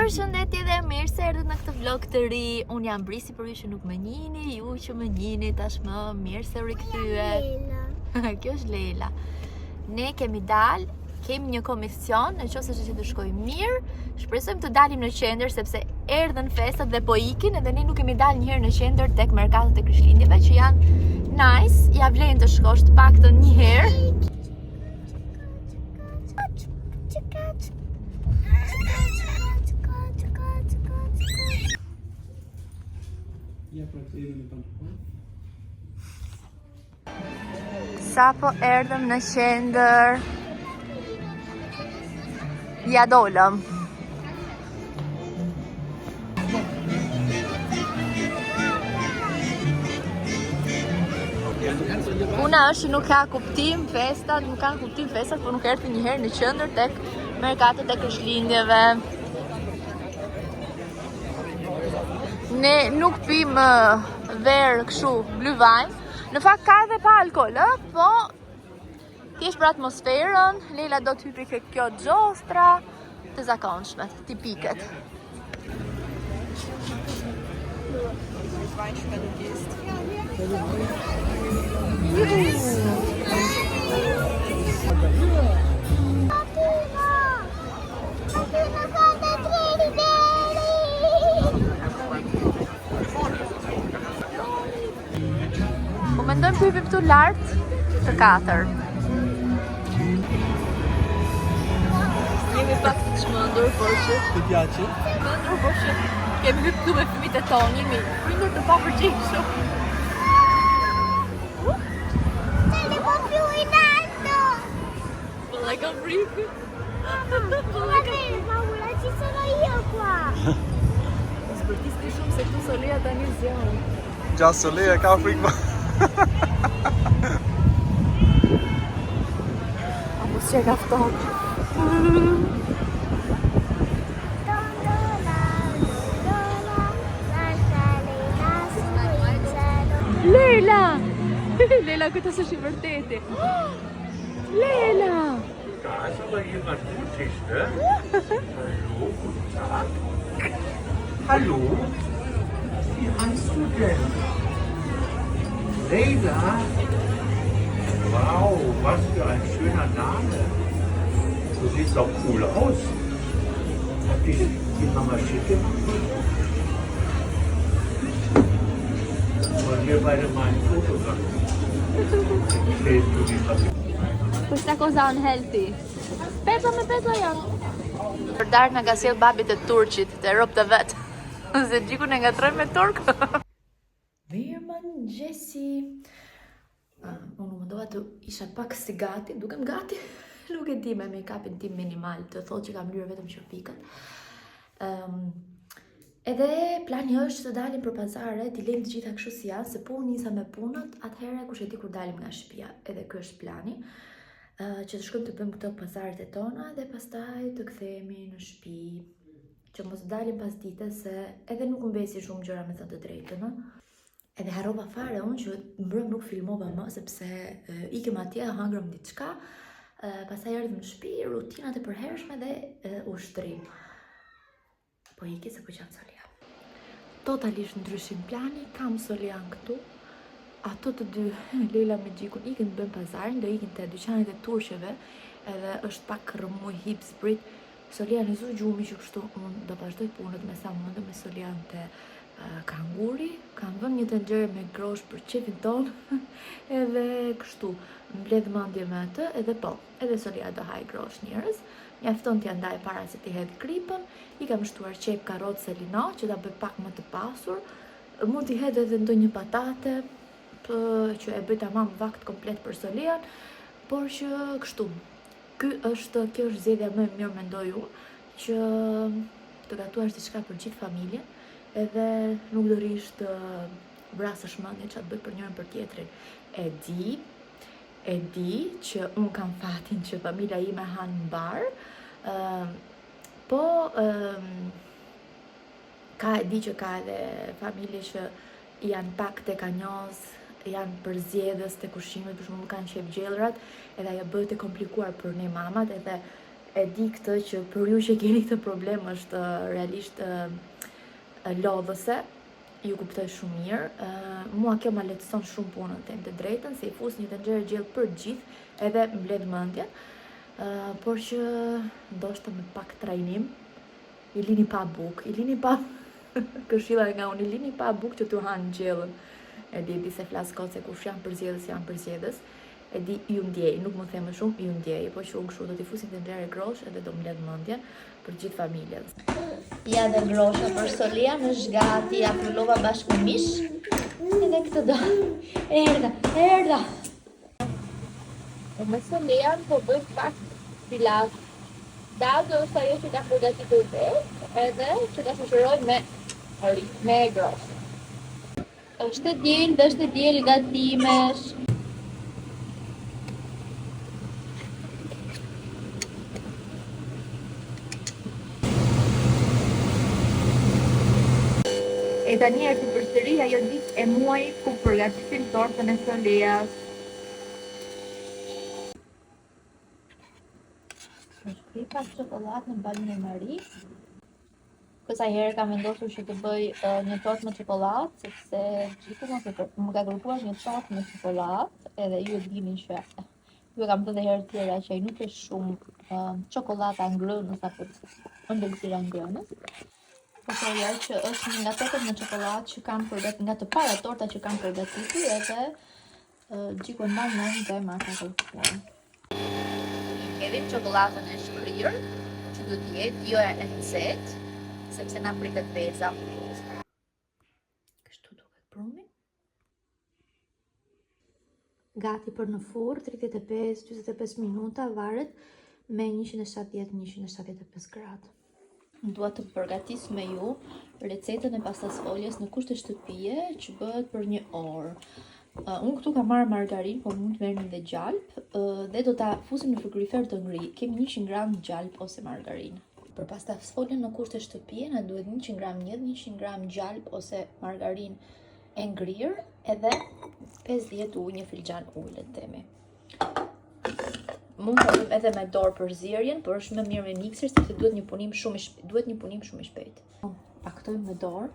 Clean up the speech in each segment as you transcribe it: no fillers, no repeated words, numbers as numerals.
Përshëndetje dhe mirë se erdhët në këtë vlog të ri. Unë jam Brisi, për ju që nuk më njihni, ju që më njihni tashmë, mirë se u rikthyet. Kjo është Leila. Ne kemi kemi një komision, nëse që të shkojë mirë, shpresojmë të dalim në qendër sepse erdhën festat dhe po ikin, edhe ne nuk kemi dalë njëherë në qendër tek merkatet e Krishtlindjeve që janë nice, ja vlen të shkosh të paktën një herë. Sa po erdhëm në qendër, ja dolëm. Puna është që nuk ka kuptim festat, po nuk erdhi njëherë në qendër tek merkatet e Krishtlindjeve. Ne nuk pim verë kështu blyvajnë. Në fakt ka edhe pa alkohol, po thjesht për atmosferën. Leila do të hypi ke kjo gjostra të zakonshme, tipikët. Mendojmë të hypim këtu lartë të 4. Jemi pak të çmendur, por që të pjaqe. Por që kemi hyrë këtu me fëmijët e tonë, jemi prindër të papërgjeshëm. Po più in alto! Vuoi che friki? Va bene, paura, ci sono io qua! Sportisti shumë se këtu Solea tani zjarr. Gjatë Solea ka frikë. Apo s'e kafton. Leila! Leila, këtë është i vërteti. Leila! Da ist aber jemand mutig, ne? Hallo, guten Tag. Hallo? Wie heißt du denn? Leila? Wow, was für ein schöner Name. Du siehst doch cool aus. Hat dich die Mama schick gemacht? Wollen wir beide mal ein Foto machen? Stellst du die Familie? Questa cosa unhealthy. Pesa janë. Për darkë nga ka sjell babit e turqit, të rob të vet. Se gjikun e ngatroj me turk. Mirëmëngjesi. Unë mendova të isha pak si gati, dukem gati. Nuk e di me make-upin tim minimal, të thotë që kam lyer vetëm qërpikat. Edhe plani është të dalim për pazare, t'i lejmë të gjitha kështu si janë, se po nisa me punët, atëherë kush e di kur dalim nga shtëpia. Edhe ky është plani. Që të shkojmë të bëjmë këto pazaret e tona dhe pastaj të kthehemi në shtëpi, që mos dalim pas dite se edhe nuk mbesi shumë gjëra me thënë të drejtën. Edhe harrova fare unë që mbrëm nuk filmova më sepse ikëm atje, hangrëm diçka, pastaj erdhëm në shtëpi, rutinat e përhershme dhe ushtrim. Po iki se po qanë Solian. Totalisht ndryshim plani, kam Solian këtu. Ato të dy, Leila me gjikun, ikin të bëjmë pazarin, do ikin të dyqanet e turqeve, edhe është pak rëmuj hip sprit. Solian e zu gjumi që kështu unë do vazhdoj punët me sa mundë me Solian të kanguri. Kam vëm një tenxhere me grosh për qefin tonë, edhe kështu, mbledh mandje me atë, edhe Solian do haj grosh njërës. Mjafton t'ja ndaj para se t'i hedh kripën, i kam shtuar qep karot selino, që ta bëj pak më të pasur, mund t'i hedh edhe ndonjë patate, që e bëj tamam vakt komplet për Solian, por që kështu, kjo është zgjedhja më e mirë mendoj unë, që të gatuash diçka për gjithë familjen, edhe nuk do rish të vrasësh mendje që të bëj për njërin për tjetrin. E di që unë kam fatin që familja ime hanë mbar, po di që ka edhe familje që janë pak të kanjoz, janë përzjedhës të kushimet, për shumë nuk kanë qef gjellrat, edhe ajo bëhet e komplikuar për ne mamat, edhe E di këtë që për ju që keni këtë problem është realisht lodhëse, ju kuptoj shumë mirë. Mua kjo ma lehtëson shumë punën tem të drejtën, se i fus një tenxhere gjellë për gjithë, edhe mbledh mendjen, por që ndoshta me pak trajnim, i lini pa buk, i lini pa këshilla nga unë, i lini pa buk që t'u hanë gjellën. E di se flas kot se kush janë përzgjedhës, e di ju ndjej, nuk më them më shumë, ju ndjej, po që unë kështu do t'i fusin tenxhere grosh edhe do mbledh mendjen për gjithë familjen. Ja dhe grosha për Solia është gati, ja fillova bashkë me mish, edhe këtë do. Erdha. Me Solian po bëjmë pak filat. Dado është ajo që ka përgatitur vetë, edhe që ka shoqëroj me grosha. Është diel gatimesh. E tani është përsëri ajo ditë e muajit ku përgatisim tortën e Solias. Shkri pak çokoladë në balin e Mari. Kësaj herë kam vendosur që të bëj një tortë me çokoladë, sepse gjithmonë më ka kërkuar një tortë me çokoladë, edhe ju e dini që ju kam thënë herë tjera që ai nuk është shumë çokolada ngrënës apo ëndëlsira ngrënës. Por ajo që është një nga tortat me çokoladë që kam përgatitur, nga të para torta që kam përgatitur, edhe gjiko në dhe ma ka kërkuar. Hedhim çokoladën e shkrirë, që do të jetë jo e nxehtë, sepse na pritet beza. Kështu duket prumi. Gati për në furrë 35-45 minuta, varet me 170-175 gradë. Dua të përgatis me ju recetën e pastas foljes në kushte shtëpie që bëhet për 1 orë. Unë këtu kam marrë margarin, po mund të merrni dhe gjalp, dhe do ta fusim në frigorifer të ngri. Kemi 100 gram gjalp ose margarin. Për pastas foljen në kushte shtëpie na duhet 100 gram mjedh, 100 gram gjalp ose margarin e ngrirë, edhe 50 ujë, 1 filxhan ujë le të themi. Mund të bëjmë edhe me dorë për zierjen, por është më mirë me mikser sepse duhet një punim shumë i shpejtë. Paktojmë me dorë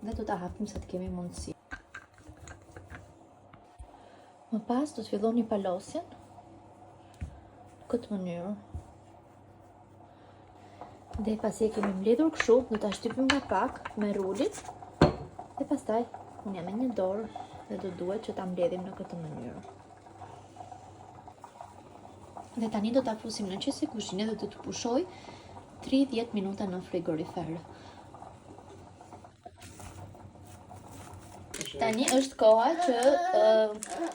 dhe do ta hapim sa të kemi mundësi. Më pas do të filloni palosjen në këtë mënyrë. Dhe pasi e kemi mbledhur kështu, do ta shtypim nga pak me rulit, dhe pastaj unë jam me një dorë dhe do duhet që ta mbledhim në këtë mënyrë. Dhe tani do ta fusim në qese kuzhine dhe do të pushoj 30 minuta në frigorifer. Tani është koha që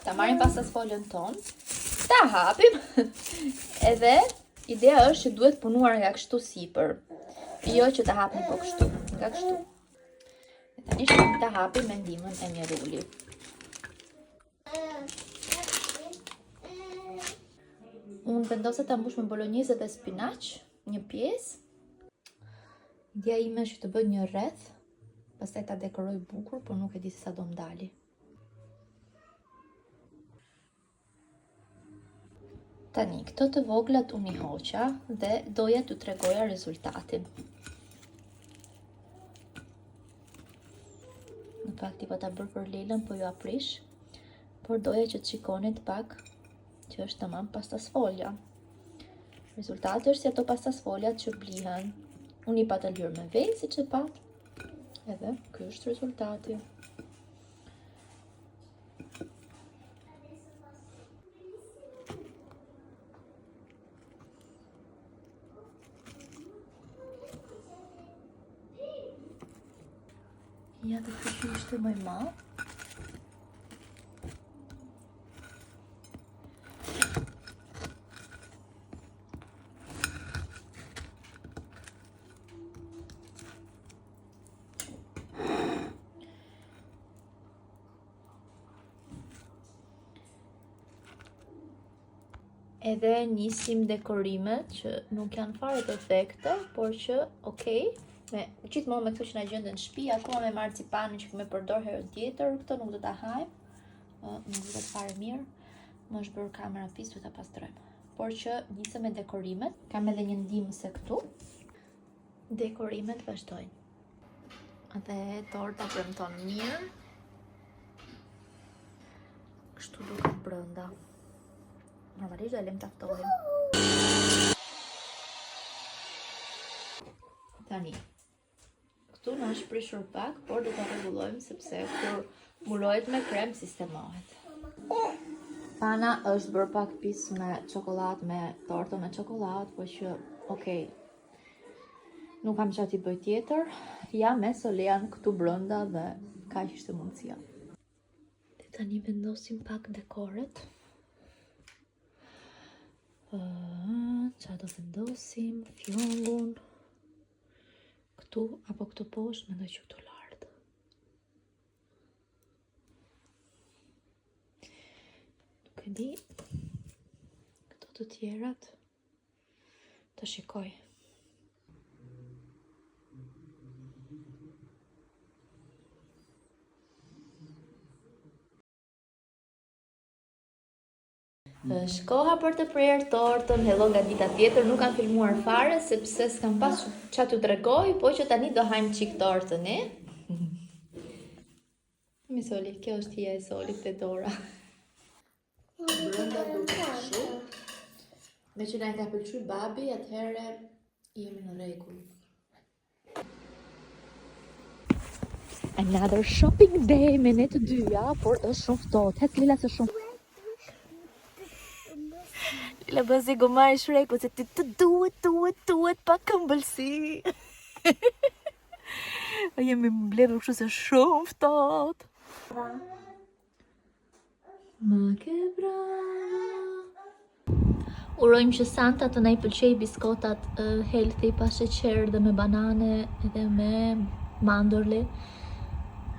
ta marrim pastas foljen tonë, ta hapim, edhe ideja është që duhet punuar nga kështu sipër, jo që ta hapim po kështu, nga kështu. Dhe tani shkojmë ta hapim me ndihmën e një ruli. Unë vendosa ta mbush me bolognese dhe spinaq, një pjesë. Ideja ime është të bëj një rreth, pastaj ta dekoroj bukur, por nuk e di se sa do mdali. Tani, këto të voglat unë i hoqa dhe doja t'u tregoja rezultatin. Në fakt i po ta bërë për Lelën, po ju aprish, por doja që të shikonit pak që është tamam pastas folja. Rezultati është si ato pastas foljat që blihen. Unë i pa të lyrë me vejtë, si që pat, edhe ky është rezultati. Ja të kështu ishte më i madh. Edhe nisim dekorimet që nuk janë fare perfekte, por që okej, me gjithmonë me këto që na gjenden në shtëpi, akoma me marcipanin që kemi përdor herë tjetër, këto nuk do ta hajmë. Nuk duket fare mirë. Më është bërë kamera pis, duhet ta pastrojmë. por që nisëm me dekorimet. Kam edhe një ndihmëse këtu. Dekorimet vazhdojnë. Dhe torta premton mirë. Kështu duket brenda. Normalisht dalim ta ftojmë. Tani. Këtu na është prishur pak, por do ta rregullojmë sepse kur murohet me krem sistemohet. Pana është bërë pak pis me çokoladë, me tortën me çokoladë, po që okay. Nuk kam çati bëj tjetër. Ja me solean këtu brenda dhe kaq ishte mundësia. Dhe tani vendosim pak dekoret. Qa do vendosim? Fjongun. Këtu apo këtu poshtë, mendoj që këtu lart. Nuk e di. Këto të tjerat të shikoj. Është koha për të prerë tortën, hello nga dita tjetër, nuk kam filmuar fare sepse s'kam pas çfarë t'ju tregoj, po që tani do hajmë çik tortën, e? Mi Soli, kjo është hija e Solit te Dora. Brenda duket kështu. Me që na ka pëlqyer babi, atëherë jemi në rregull. Another shopping day me ne të dyja, por është shumë ftohtë. Hec Lila se shumë. Lila bëzi gomari shreku se ti të duhet pa këmbëlsi. Jemi mbledhur kështu se shumë ftohtë. Ma ke brava. Urojmë që Santa të na i pëlqej biskotat healthy pa sheqer dhe me banane edhe me mandorle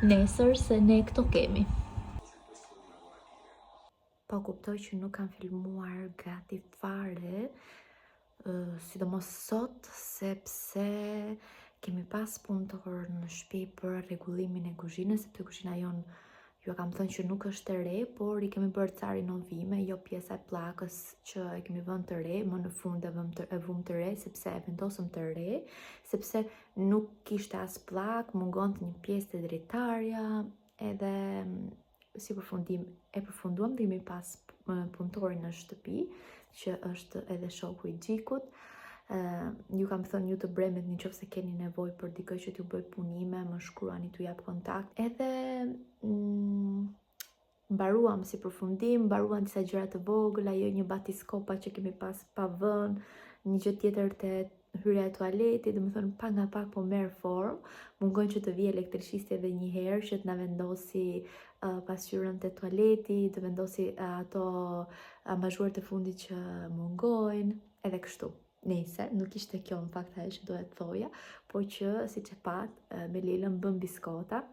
nesër se ne këto kemi. Po kuptoj që nuk kam filmuar gati fare, sidomos sot, sepse kemi pas punëtor në shtëpi për rregullimin e kuzhinës, sepse kuzhina jon ju kam thënë që nuk është e re, por i kemi bërë ca rinovime, jo pjesa e pllakës që e kemi vënë të re, më në fund e vëmë të re, sepse e vendosëm të re, sepse nuk kishte as pllak, mungonte një pjesë te dritarja, edhe si përfunduam dhe jemi pas punëtori në shtëpi, që është edhe shoku i Xhikut. Ju kam thënë ju të bremet nëse keni nevojë për dikë që t'ju bëj punime, më shkruani, t'ju jap kontakt. Edhe mbaruam si përfundim, mbaruan disa gjëra të vogla, ajo një batiskopa që kemi pas pa vënë, një gjë tjetër te hyrja e tualetit, domethënë pak nga pak po merr formë. Mungon që të vijë elektricisti edhe një herë që të na vendosi pasqyrën te tualeti, të vendosi ato ambazhuar të fundit që mungojnë, edhe kështu. Nëse nuk ishte kjo në fakt ajo që doja të thoja, po që siç e pat me Lilën bëm biskota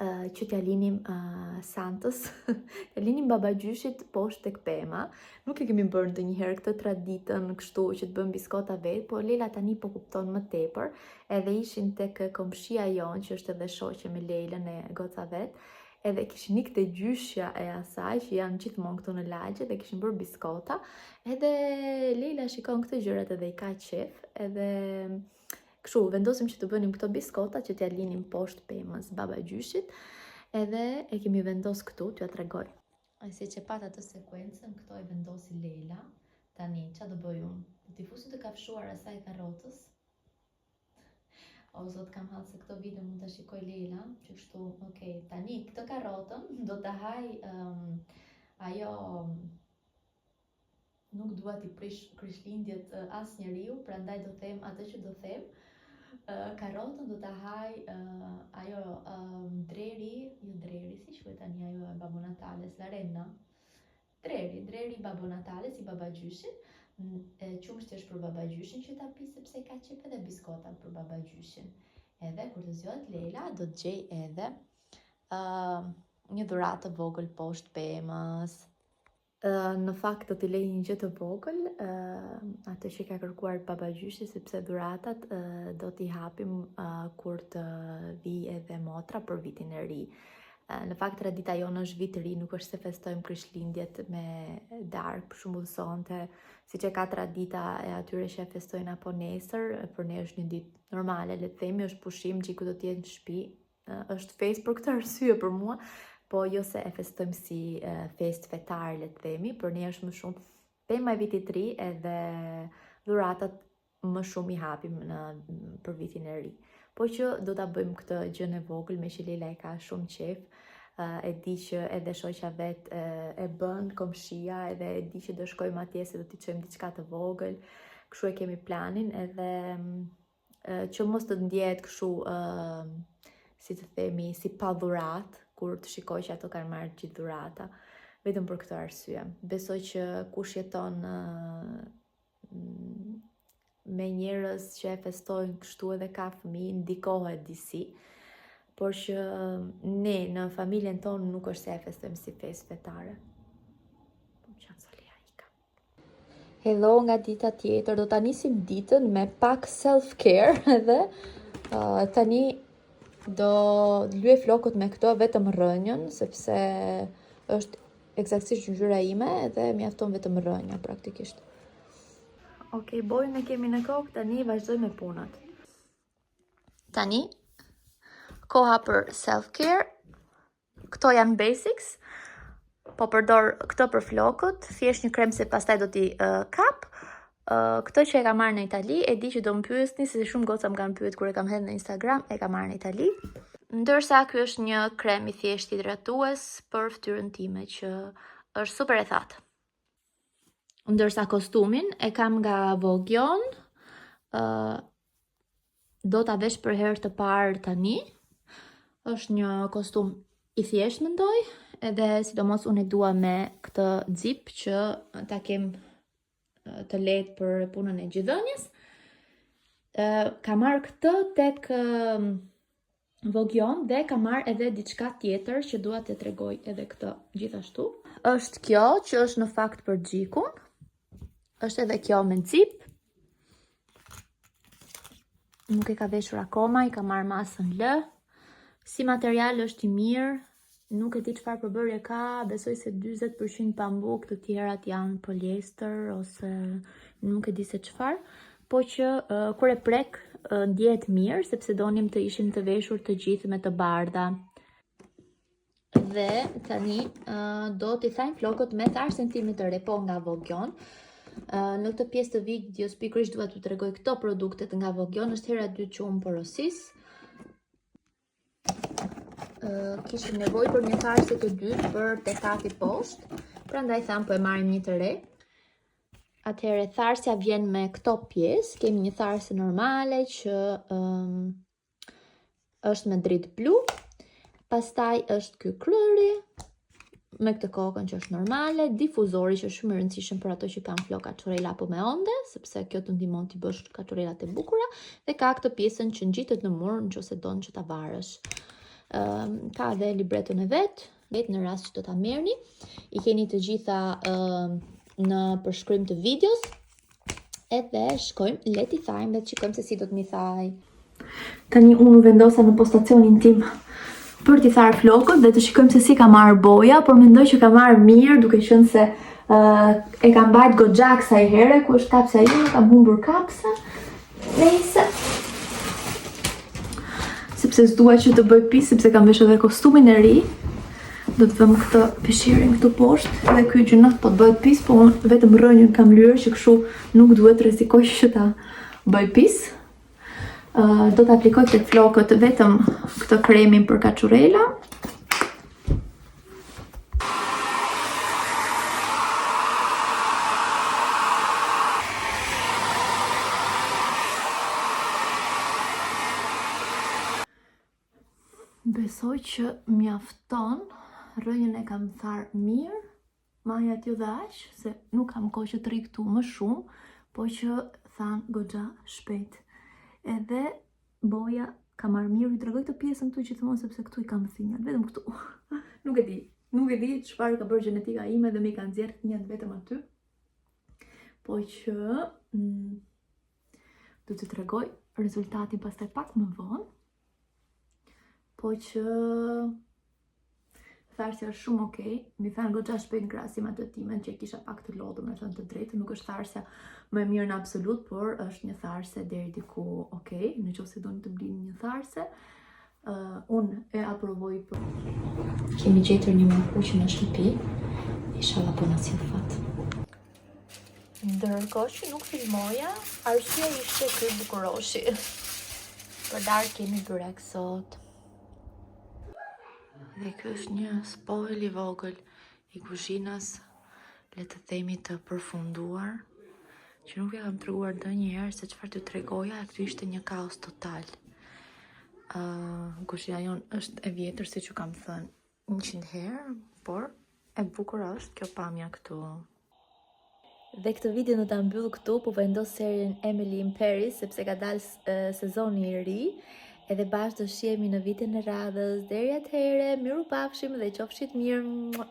që t'ja linim Santës, t'ja linim babagjyshit poshtë tek pema. Nuk e kemi bërë ndonjëherë këtë traditën kështu që të bëm biskota vetë, po Lila tani po kupton më tepër, edhe ishin tek komshia jon që është edhe shoqe me Leilën e goca vet, edhe kishin ikë te gjyshja e asaj që janë gjithmonë këtu në lagje dhe kishin bërë biskota, edhe Leila shikon këtë gjërat edhe i ka qef, edhe kështu vendosim që të bënim këto biskota që t'ja linim poshtë pemës babagjyshit, edhe e kemi vendos këtu, t'ja tregoj. Si që pat atë sekuencën, këto e vendosi Leila. Tani, qa do bëj unë? Do t'i fusu të kafshuar asaj karotës. O, zot kam halë se këto video mund të shikoj Leila, që kështu, okej, tani, këtë karotën do të haj ajo nuk dua t'i prish krishtlindjet as njeriu, prandaj do them atë që do them. Karotën do ta haj ajo dreri, si quhet tani ajo e Babbo Natales, la renna. Dreri Babbo Natales i babagjyshit. Qumshti është për babagjyshin që ta pi sepse ka qef, edhe biskotat për babagjyshin. Edhe kur të zgjohet Leila do të gjej edhe një dhuratë të vogël poshtë pemës. Në fakt do t'i lej një gjë të vogël, atë që ka kërkuar babagjyshi, sepse dhuratat do t'i hapim kur të vi edhe motra për vitin e ri. Në fakt tradita jonë është vit të ri, nuk është se festojmë Krishtlindjet me darkë, për shembull sonte, siç e ka tradita e atyre që e festojnë apo nesër, për ne është një ditë normale, le të themi, është pushim, gjiku do të jetë në shtëpi, është festë për këtë arsye për mua, po jo se e festojmë si festë fetare, le të themi, për ne është më shumë tema e vitit të ri edhe dhuratat më shumë i hapim për vitin e ri. Po që do ta bëjmë këtë gjën e vogël, me që Lila e ka shumë qef, e di që edhe shoqja vet e bën komshia, edhe e di që do shkojmë atje se do t'i çojmë diçka të vogël, kështu e kemi planin, edhe që mos të ndjehet kështu, si të themi, si pa dhurat, kur të shikoj që ato kanë marrë gjithë dhurata, vetëm për këtë arsye. Besoj që kush jeton me njerëz që e festojnë kështu edhe ka fëmijë, ndikohet disi, por që ne në familjen tonë nuk është se e festojmë si festë fetare. Hello nga dita tjetër, do ta nisim ditën me pak self-care edhe tani do lyej flokët me këto vetëm rrënjën, sepse është eksaktësisht ngjyra ime edhe mjafton vetëm rrënja praktikisht. Okej, bojën e kemi në kokë, tani vazhdojmë me punët. Tani, koha për self-care, këto janë basics, po përdor këto për flokët, thjesht një krem se pastaj do t'i kap. Këto që e kam marrë në Itali, e di që do më pyesni, se shumë goca më kanë pyet kur e kam hedhë në Instagram, e kam marrë në Itali. Ndërsa ky është një krem i thjesht hidratues për fytyrën time, që është super e thatë. Ndërsa kostumin e kam nga Vogjon, do ta vesh për herë të parë tani. Është një kostum i thjesht mendoj, edhe sidomos unë e dua me këtë zip që ta kem të lehtë për punën e gjithëdhënies. Kam marrë këtë tek Vogjon dhe kam marrë edhe diçka tjetër që dua t'ju tregoj edhe këtë gjithashtu. Është kjo që është në fakt për xhikun. Është edhe kjo me zip. Nuk e ka veshur akoma, i ka marrë masën L. Si material është i mirë, nuk e di çfarë përbërje ka, besoj se 40% pambuk, të tjerat janë polyester ose nuk e di se çfarë, po që kur e prek ndjehet mirë, sepse donim të ishin të veshur të gjithë me të bardha. Dhe tani do t'i thajmë flokët me 10 cm repo nga Vogjon. Në këtë pjesë të videos pikërisht dua t'ju tregoj këto produktet nga Vogjon, është hera e dytë që unë porosis. Kishim nevojë për një tharëse të dytë për tekati poshtë, prandaj tham po e marrim një të re. Atëherë tharësja vjen me këto pjesë, kemi një tharëse normale që është me dritë blu, pastaj është ky krori, me këtë kokën që është normale, difuzori që është shumë i rëndësishëm për ato që kanë flok kaçurela apo me onde, sepse kjo të ndihmon t'i bësh kaçurelat e bukura, dhe ka këtë pjesën që ngjitet në mur nëse don që ta varësh. Ka edhe libretën e vet, në rast që do ta merrni. I keni të gjitha në përshkrim të videos. Edhe shkojmë, le t'i thajmë dhe shikojmë se si do t'mi thaj. Tani unë vendosa në postacionin tim për t'i tharë flokët dhe të shikojmë se si ka marrë boja, por mendoj që ka marrë mirë, duke qenë se e kam bajt goxha kësaj here, ku është kapsa ime, kam humbur kapsa. Nëse sepse s'dua që të bëj pis, sepse kam veshur edhe kostumin e ri. Do të vëmë këtë peshirin këtu poshtë dhe ky gjuna po të bëhet pis, po unë vetëm rrënjën kam lyer që kështu nuk duhet rrezikoj që ta bëj pis. Do të aplikoj tek flokët vetëm këtë kremin për kaçurela. Besoj që mjafton, rrënjën e kam tharë mirë, maja t'ju dhe aq, se nuk kam kohë që të rri këtu më shumë, po që thanë goxha shpejt. Edhe boja ka marrë mirë, i tregoj këtë pjesën këtu gjithmonë sepse këtu i kam thinjat, vetëm këtu. Nuk e di çfarë ka bërë gjenetika ime dhe më ka nxjerrë thinjat vetëm aty. Po që do t'ju tregoj rezultatin pastaj pak më vonë. Po që tharsja është shumë okej. Mi thanë goxha shpejt në krahasim ato timen që kisha pak të lodhur, me thënë të drejtën, nuk është tharsja më e mirë në absolut, por është një tharse deri diku okej. Nëse doni të blini një tharse, unë e aprovoj për. Kemi gjetur një mërkuqe në shtëpi. Inshallah po na sjell fat. Ndërkohë që nuk filmoja, arsyeja ishte ky bukuroshi. Për darkë kemi byrek sot. Dhe ky është një spoil i vogël i kuzhinës, le të themi të përfunduar, që nuk ja kam treguar ndonjëherë se çfarë t'ju tregoja, këtu ishte një kaos total. Kuzhina jon është e vjetër, siç ju kam thënë 100 herë, por e bukur është kjo pamja këtu. Dhe këtë video në ta mbyll këtu, po vendos serien Emily in Paris, sepse ka dalë sezoni i ri, edhe bashkë do shihemi në vitin e radhës. Deri atëherë, mirupafshim dhe qofshit mirë.